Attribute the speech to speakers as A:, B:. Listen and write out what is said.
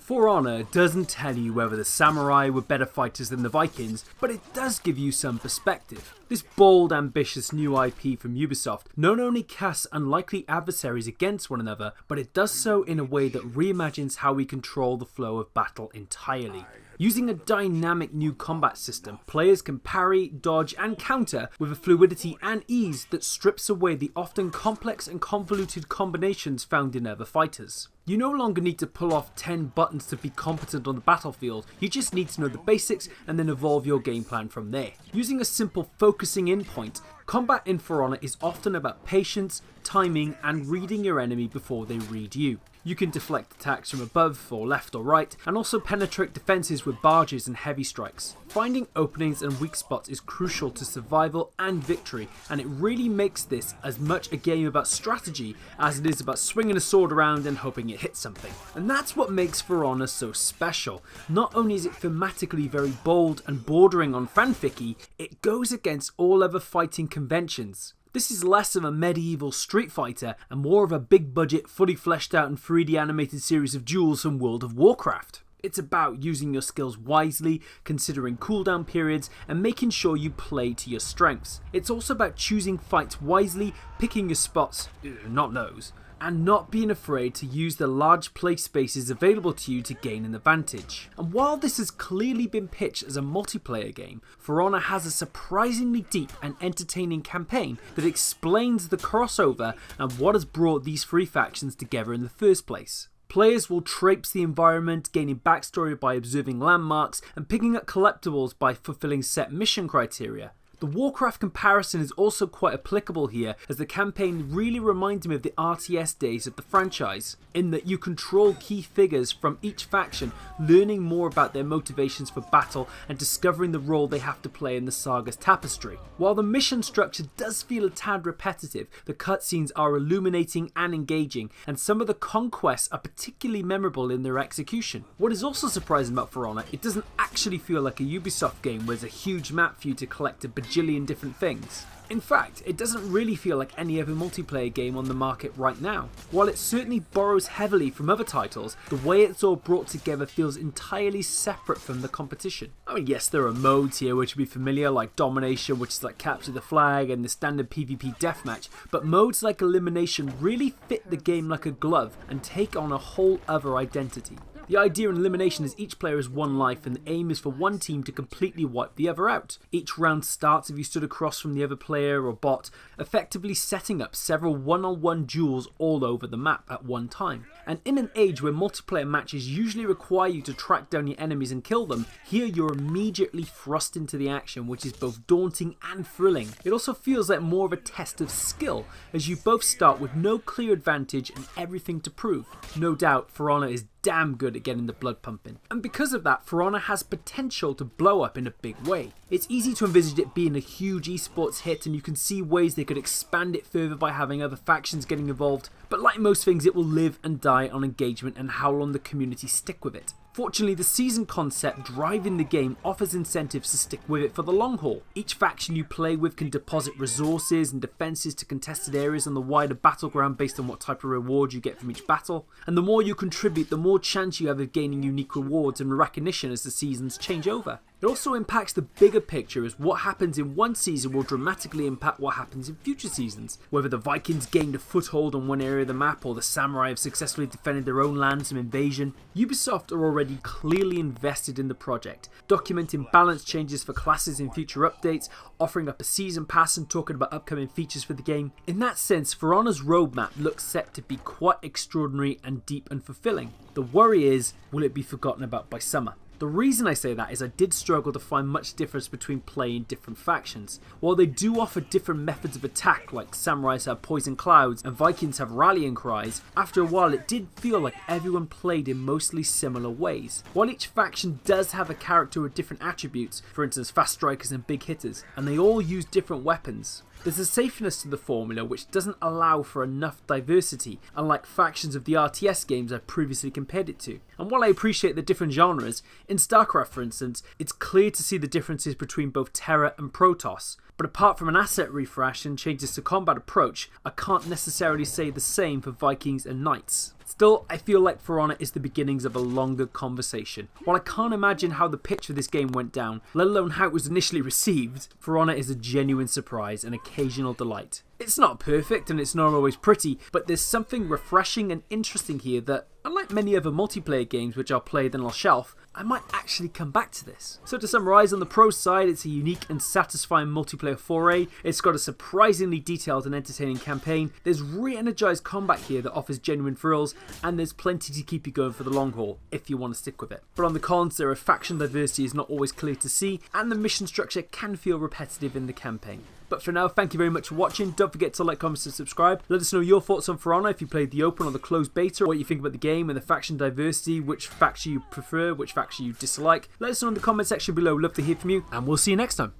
A: For Honor doesn't tell you whether the samurai were better fighters than the Vikings, but it does give you some perspective. This bold, ambitious new IP from Ubisoft not only casts unlikely adversaries against one another, but it does so in a way that reimagines how we control the flow of battle entirely. Using a dynamic new combat system, players can parry, dodge and counter with a fluidity and ease that strips away the often complex and convoluted combinations found in other fighters. You no longer need to pull off 10 buttons to be competent on the battlefield, you just need to know the basics and then evolve your game plan from there. Using a simple focusing in point, combat in For Honor is often about patience, timing and reading your enemy before they read you. You can deflect attacks from above or left or right, and also penetrate defences with barges and heavy strikes. Finding openings and weak spots is crucial to survival and victory, and it really makes this as much a game about strategy as it is about swinging a sword around and hoping it hits something. And that's what makes For Honor so special. Not only is it thematically very bold and bordering on fanficky, it goes against all other fighting conventions. This is less of a medieval Street Fighter and more of a big budget, fully fleshed out and 3D animated series of duels from World of Warcraft. It's about using your skills wisely, considering cooldown periods and making sure you play to your strengths. It's also about choosing fights wisely, picking your spots, not those, and not being afraid to use the large play spaces available to you to gain an advantage. And while this has clearly been pitched as a multiplayer game, For Honor has a surprisingly deep and entertaining campaign that explains the crossover and what has brought these three factions together in the first place. Players will traipse the environment, gaining backstory by observing landmarks and picking up collectibles by fulfilling set mission criteria. The Warcraft comparison is also quite applicable here, as the campaign really reminds me of the RTS days of the franchise, in that you control key figures from each faction, learning more about their motivations for battle and discovering the role they have to play in the saga's tapestry. While the mission structure does feel a tad repetitive, the cutscenes are illuminating and engaging, and some of the conquests are particularly memorable in their execution. What is also surprising about For Honor, it doesn't actually feel like a Ubisoft game where there's a huge map for you to collect a bajillion different things. In fact, it doesn't really feel like any other multiplayer game on the market right now. While it certainly borrows heavily from other titles, the way it's all brought together feels entirely separate from the competition. I mean, yes, there are modes here which will be familiar, like Domination, which is like capture the flag, and the standard PvP deathmatch, but modes like Elimination really fit the game like a glove and take on a whole other identity. The idea in Elimination is each player has one life and the aim is for one team to completely wipe the other out. Each round starts if you stood across from the other player or bot, effectively setting up several one-on-one duels all over the map at one time. And in an age where multiplayer matches usually require you to track down your enemies and kill them, here you're immediately thrust into the action, which is both daunting and thrilling. It also feels like more of a test of skill, as you both start with no clear advantage and everything to prove. No doubt, For Honor is damn good at getting the blood pumping. And because of that, For Honor has potential to blow up in a big way. It's easy to envisage it being a huge esports hit, and you can see ways they could expand it further by having other factions getting involved, but like most things, it will live and die on engagement and how long the community stick with it. Fortunately, the season concept driving the game offers incentives to stick with it for the long haul. Each faction you play with can deposit resources and defences to contested areas on the wider battleground based on what type of reward you get from each battle, and the more you contribute, the more chance you have of gaining unique rewards and recognition as the seasons change over. It also impacts the bigger picture, as what happens in one season will dramatically impact what happens in future seasons. Whether the Vikings gained a foothold on one area of the map or the samurai have successfully defended their own lands from invasion, Ubisoft are already clearly invested in the project, documenting balance changes for classes in future updates, offering up a season pass and talking about upcoming features for the game. In that sense, For Honor's roadmap looks set to be quite extraordinary and deep and fulfilling. The worry is, will it be forgotten about by summer? The reason I say that is I did struggle to find much difference between playing different factions. While they do offer different methods of attack, like samurais have poison clouds and Vikings have rallying cries, after a while it did feel like everyone played in mostly similar ways. While each faction does have a character with different attributes, for instance fast strikers and big hitters, and they all use different weapons, there's a safeness to the formula which doesn't allow for enough diversity, unlike factions of the RTS games I've previously compared it to. And while I appreciate the different genres, in StarCraft for instance, it's clear to see the differences between both Terra and Protoss. But apart from an asset refresh and changes to combat approach, I can't necessarily say the same for Vikings and Knights. Still, I feel like For Honor is the beginnings of a longer conversation. While I can't imagine how the pitch for this game went down, let alone how it was initially received, For Honor is a genuine surprise and occasional delight. It's not perfect and it's not always pretty, but there's something refreshing and interesting here that, unlike many other multiplayer games which I'll play then I'll shelf, I might actually come back to this. So to summarise, on the pro side, it's a unique and satisfying multiplayer foray. It's got a surprisingly detailed and entertaining campaign. There's re-energized combat here that offers genuine thrills, and there's plenty to keep you going for the long haul, if you want to stick with it. But on the cons, there are faction diversity is not always clear to see, and the mission structure can feel repetitive in the campaign. But for now, thank you very much for watching. Don't forget to like, comment and subscribe. Let us know your thoughts on For Honor, if you played the open or the closed beta, what you think about the game and the faction diversity, which faction you prefer, which faction you dislike. Let us know in the comment section below. Love to hear from you, and we'll see you next time.